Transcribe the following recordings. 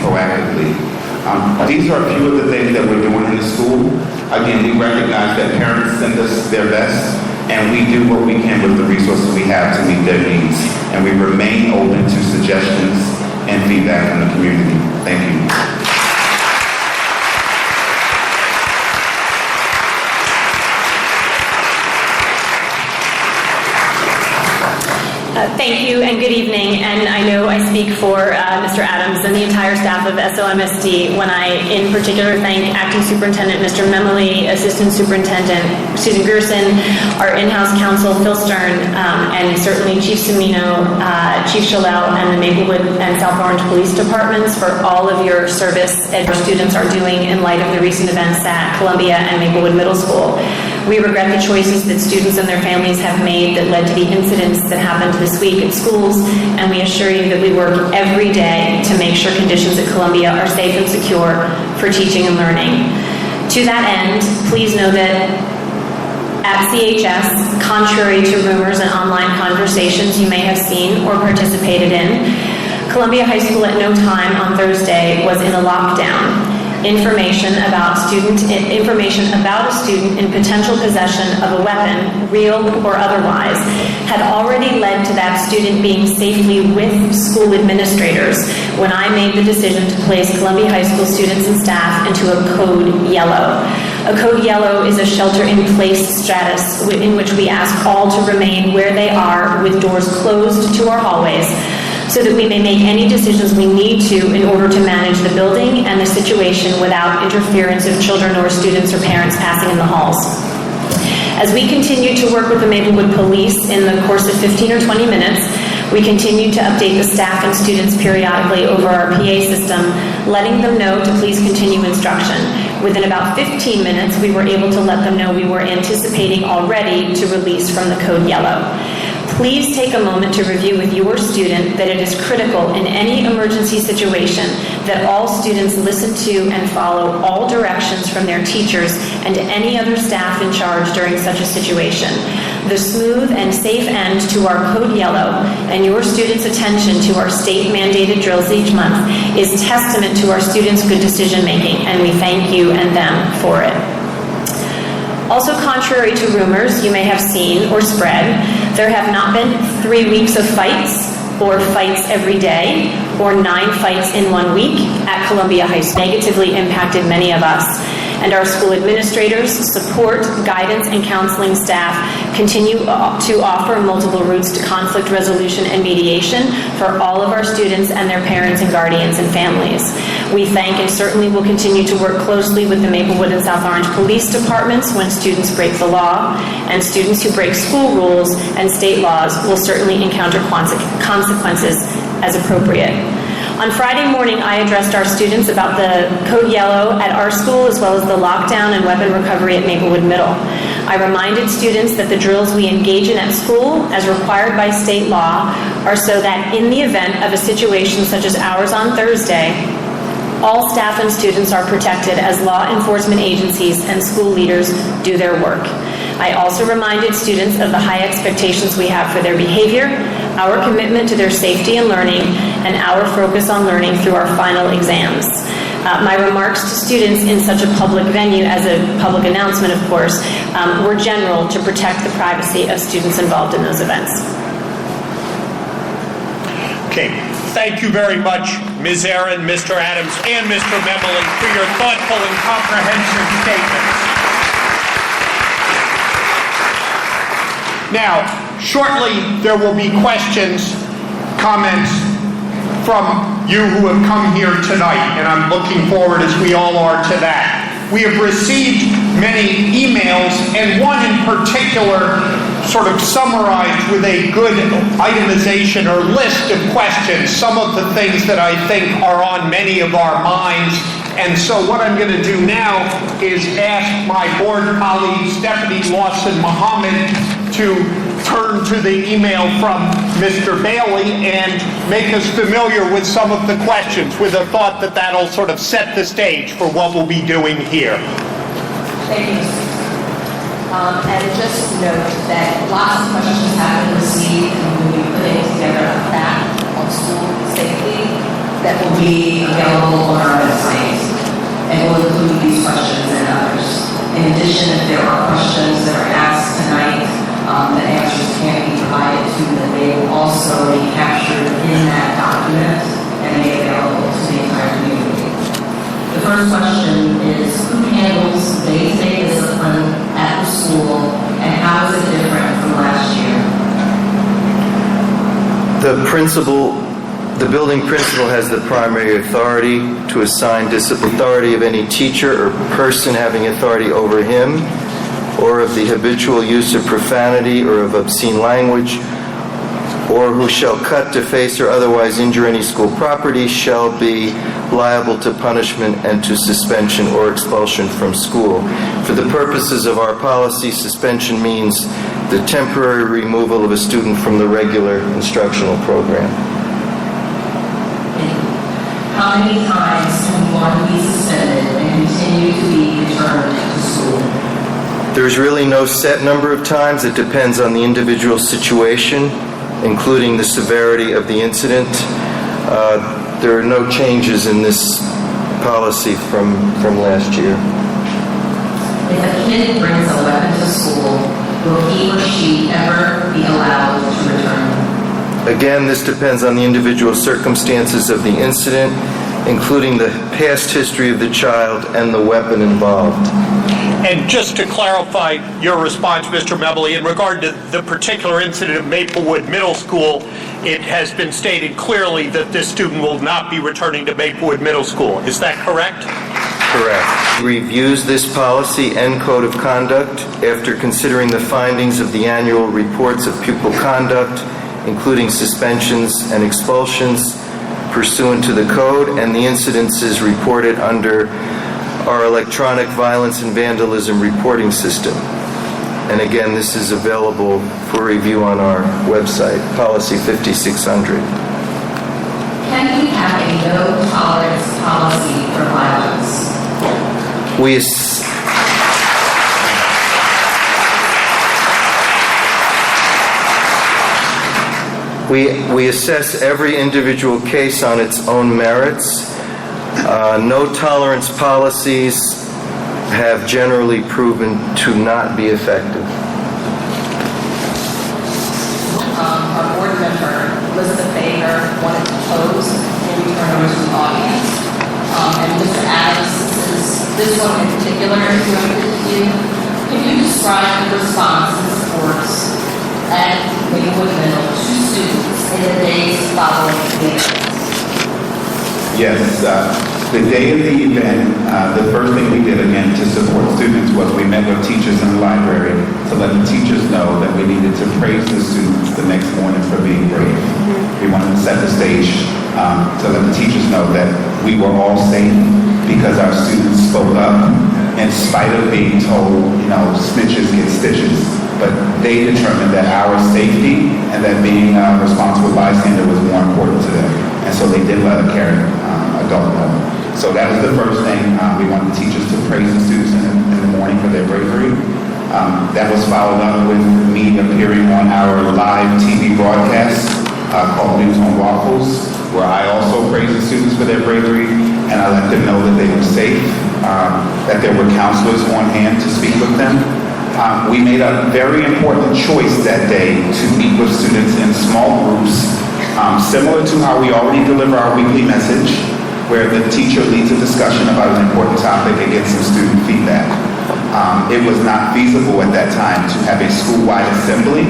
proactively. These are a few of the things that we're doing in the school. Again, we recognize that parents send us their best, and we do what we can with the resources we have to meet their needs. And we remain open to suggestions and feedback from the community. Thank you. Thank you and good evening, and I know I speak for Mr. Adams and the entire staff of SOMSD when I in particular thank Acting Superintendent Mr. Memoli, Assistant Superintendent Susan Gerson, our in-house counsel Phil Stern, and certainly Chief Sumino, Chief Shalell, and the Maplewood and South Orange Police Departments for all of your service that our students are doing in light of the recent events at Columbia and Maplewood Middle School. We regret the choices that students and their families have made that led to the incidents that happened this week at schools, and we assure you that we work every day to make sure conditions at Columbia are safe and secure for teaching and learning. To that end, please know that at CHS, contrary to rumors and online conversations you may have seen or participated in, Columbia High School at no time on Thursday was in a lockdown. Information about a student in potential possession of a weapon, real or otherwise, had already led to that student being safely with school administrators when I made the decision to place Columbia High School students and staff into a code yellow. A code yellow is a shelter-in-place status in which we ask all to remain where they are with doors closed to our hallways, so that we may make any decisions we need to in order to manage the building and the situation without interference of children or students or parents passing in the halls. As we continue to work with the Maplewood Police in the course of 15 or 20 minutes, we continue to update the staff and students periodically over our PA system, letting them know to please continue instruction. Within about 15 minutes, we were able to let them know we were anticipating already to release from the code yellow. Please take a moment to review with your student that it is critical in any emergency situation that all students listen to and follow all directions from their teachers and any other staff in charge during such a situation. The smooth and safe end to our code yellow and your students' attention to our state-mandated drills each month is testament to our students' good decision-making, and we thank you and them for it. Also, contrary to rumors you may have seen or spread, there have not been 3 weeks of fights or fights every day or 9 fights in 1 week at Columbia High School. Negatively impacted many of us, and our school administrators, support, guidance, and counseling staff continue to offer multiple routes to conflict resolution and mediation for all of our students and their parents and guardians and families. We thank and certainly will continue to work closely with the Maplewood and South Orange Police Departments when students break the law, and students who break school rules and state laws will certainly encounter consequences as appropriate. On Friday morning, I addressed our students about the code yellow at our school as well as the lockdown and weapon recovery at Maplewood Middle. I reminded students that the drills we engage in at school, as required by state law, are so that in the event of a situation such as ours on Thursday, all staff and students are protected as law enforcement agencies and school leaders do their work. I also reminded students of the high expectations we have for their behavior, our commitment to their safety and learning, and our focus on learning through our final exams. My remarks to students in such a public venue, as a public announcement, of course, were general to protect the privacy of students involved in those events. Okay, thank you very much, Ms. Aaron, Mr. Adams, and Mr. Memoli for your thoughtful and comprehensive statements. Now, shortly there will be questions, comments from you who have come here tonight, and I'm looking forward, as we all are, to that. We have received many emails, and one in particular sort of summarized with a good itemization or list of questions, some of the things that I think are on many of our minds. And so what I'm going to do now is ask my board colleague, Stephanie Lawson-Muhammad, to turn to the email from Mr. Bailey and make us familiar with some of the questions, with a thought that that'll sort of set the stage for what we'll be doing here. Thank you. And just note that lots of questions have been received, and we'll be putting together a pack on school safety that will be available addition, if there are questions that are asked tonight that answers can't be provided to, that they will also be captured in that document and made available to the entire community. The first question is, who handles day-to-day discipline at the school, and how is it different from last year? The building principal has the primary authority to assign discipline. Authority of any teacher or person having authority over him, or of the habitual use of profanity or of obscene language, or who shall cut, deface, or otherwise injure any school property shall be liable to punishment and to suspension or expulsion from school. For the purposes of our policy, suspension means the temporary removal of a student from the regular instructional program. How many times can one be suspended and continue to be returned to school? There's really no set number of times. It depends on the individual situation, including the severity of the incident. There are no changes in this policy from last year. If a kid brings a weapon to school, will he or she ever be allowed to return? Again, this depends on the individual circumstances of the incident, including the past history of the child and the weapon involved. And just to clarify your response, Mr. Mebele, in regard to the particular incident at Maplewood Middle School, it has been stated clearly that this student will not be returning to Maplewood Middle School. Is that correct? Correct. Reviews this policy and code of conduct after considering the findings of the annual reports of pupil conduct, including suspensions and expulsions pursuant to the code, and the incidences reported under our electronic violence and vandalism reporting system. And again, this is available for review on our website, Policy 5600. Can we have a no-tolerance policy for violence? We assess every individual case on its own merits. No tolerance policies have generally proven to not be effective. Our board member, Elizabeth Baker, wanted to pose and return over to the audience. And Mr. Adams, this one in particular is directed to you. Can you describe the response and supports at Maplewood Middle to students in the days following the event? Yes, the day of the event, the first thing we did again to support students was we met with teachers in the library to let the teachers know that we needed to praise the students the next morning for being brave. We wanted to set the stage to let the teachers know that we were all safe because our students spoke up in spite of being told, snitches get stitches. But they determined that our safety and that being a responsible bystander was more important to them. And so they did let a caring adult know. So that was the first thing. We wanted the teachers to praise the students in the morning for their bravery. That was followed up with me appearing on our live TV broadcast called News on Waffles, where I also praised the students for their bravery, and I let them know that they were safe, that there were counselors on hand to speak with them. We made a very important choice that day to meet with students in small groups, similar to how we already deliver our weekly message, where the teacher leads a discussion about an important topic and gets some student feedback. It was not feasible at that time to have a school-wide assembly.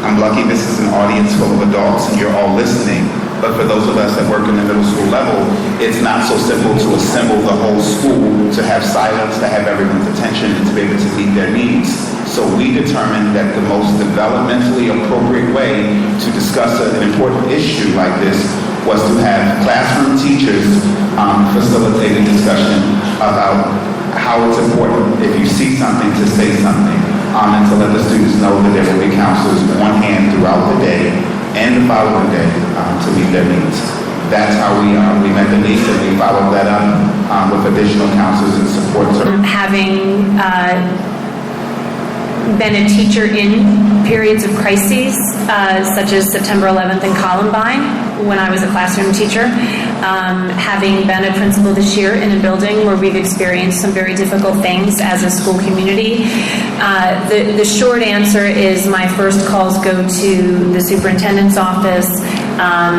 I'm lucky this is an audience full of adults and you're all listening, but for those of us that work in the middle school level, it's not so simple to assemble the whole school, to have silence, to have everyone's attention, and to be able to meet their needs. So we determined that the most developmentally appropriate way to discuss an important issue like this was to have classroom teachers facilitate a discussion about how it's important, if you see something, to say something, and to let the students know that there will be counselors on hand throughout the day and the following day to meet their needs. That's how we met the needs, and we followed that up with additional counselors and support services. Having been a teacher in periods of crises, such as September 11th and Columbine, when I was a classroom teacher, having been a principal this year in a building where we've experienced some very difficult things as a school community. The short answer is my first calls go to the superintendent's office.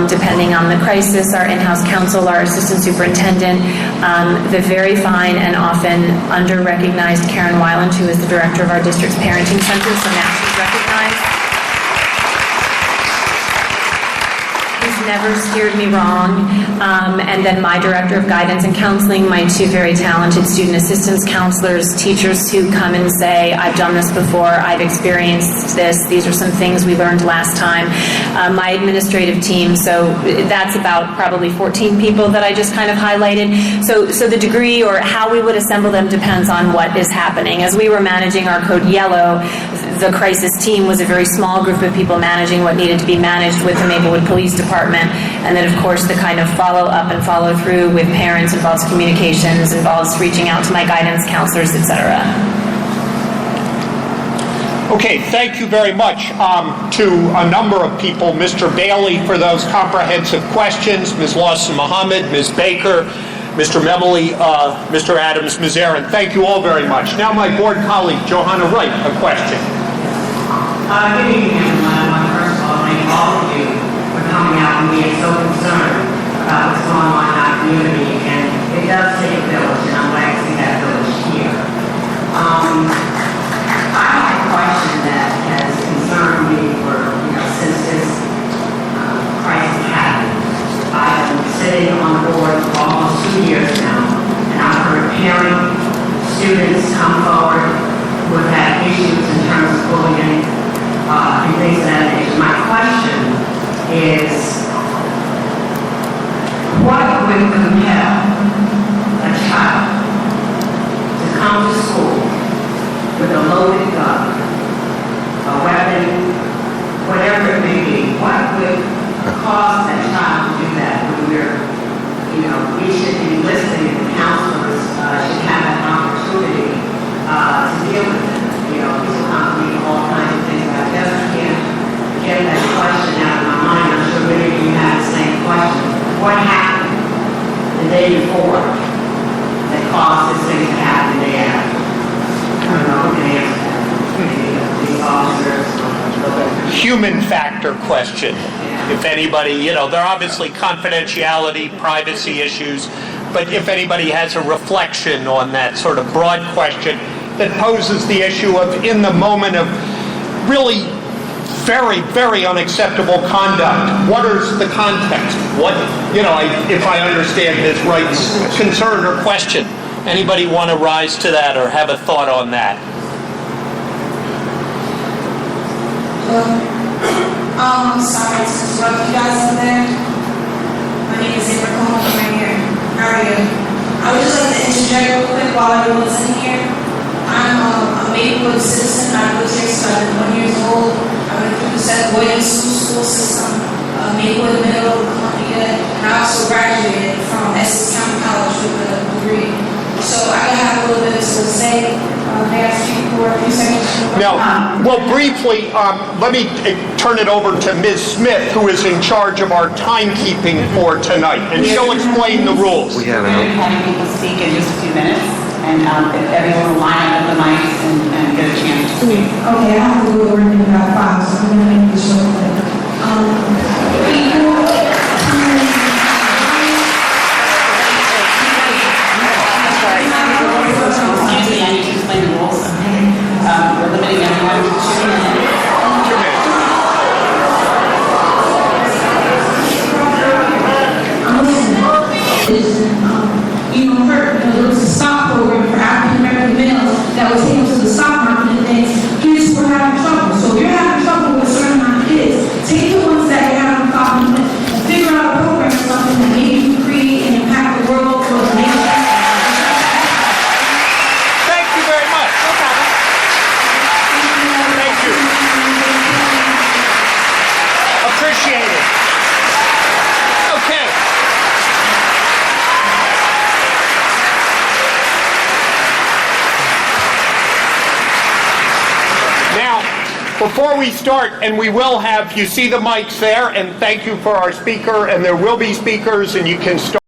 Depending on the crisis, our in-house counsel, our assistant superintendent, the very fine and often under-recognized Karen Weiland, who is the director of our district's parenting center, so now she's recognized. He's never steered me wrong. And then my director of guidance and counseling, my two very talented student assistance counselors, teachers who come and say, I've done this before, I've experienced this, these are some things we learned last time. My administrative team, so that's about probably 14 people that I just kind of highlighted. So the degree or how we would assemble them depends on what is happening. As we were managing our Code Yellow, the crisis team was a very small group of people managing what needed to be managed with the Maplewood Police Department. And then, of course, the kind of follow-up and follow-through with parents involves communications, involves reaching out to my guidance counselors, etc. Okay, thank you very much to a number of people. Mr. Bailey for those comprehensive questions, Ms. Lawson Muhammad, Ms. Baker, Mr. Memoli, Mr. Adams, Ms. Aaron. Thank you all very much. Now my board colleague, Johanna Wright, a question. Good evening, everyone. First of all, thank all of you for coming out and being so concerned about what's going on in our community. And it does take a village, and I'm glad to see that village here. I have a question that has concerned me since this crisis happened. I've been sitting on the board for almost 2 years now, and I've heard parents, students come forward who have had issues in terms of bullying and things of that nature. My question is, what would compel a child to come to school with a loaded gun, a weapon, whatever it may be? What would cause that child to do that when we should be listening and counselors should have an opportunity to deal with it? People come to me all kinds of things. I just can't get that question out of my mind. I'm sure many of you have the same question. What happened the day before that caused this thing to happen the day after? I don't know who can answer that. Maybe police officers. Human factor question. If anybody, there are obviously confidentiality, privacy issues, but if anybody has a reflection on that sort of broad question that poses the issue of, in the moment of really very, very unacceptable conduct, what is the context? What, if I understand Ms. Wright's concern or question, anybody want to rise to that or have a thought on that? Sorry to interrupt you guys in there. My name is Amber Coleman from right here. How are you? I would just like to interject real quick while everyone's in here. I'm a Maplewood citizen. I was here since I was 1 year old. I went through the Seth Williams school system, Maplewood Middle, Columbia, and I also graduated from Essex County College with a degree. So I have a little bit to say. May I speak for a few seconds? No. Well, briefly, let me turn it over to Ms. Smith, who is in charge of our timekeeping for tonight, and she'll explain the rules. We have We're going to be having people speak in just a few minutes, and if everyone will line up the mics and get a chance to speak. Okay, I have to go over in about 5, so I'm going to make this real quick. Excuse me, I need to explain the rules. We're limiting everyone to 2 minutes. There was a stock program for African American males that was taken to the stock market and things. Kids were having trouble. So if you're having trouble with a certain amount of kids, take the ones that you have Before we start, and we will have, you see the mics there, and thank you for our speaker, and there will be speakers, and you can start.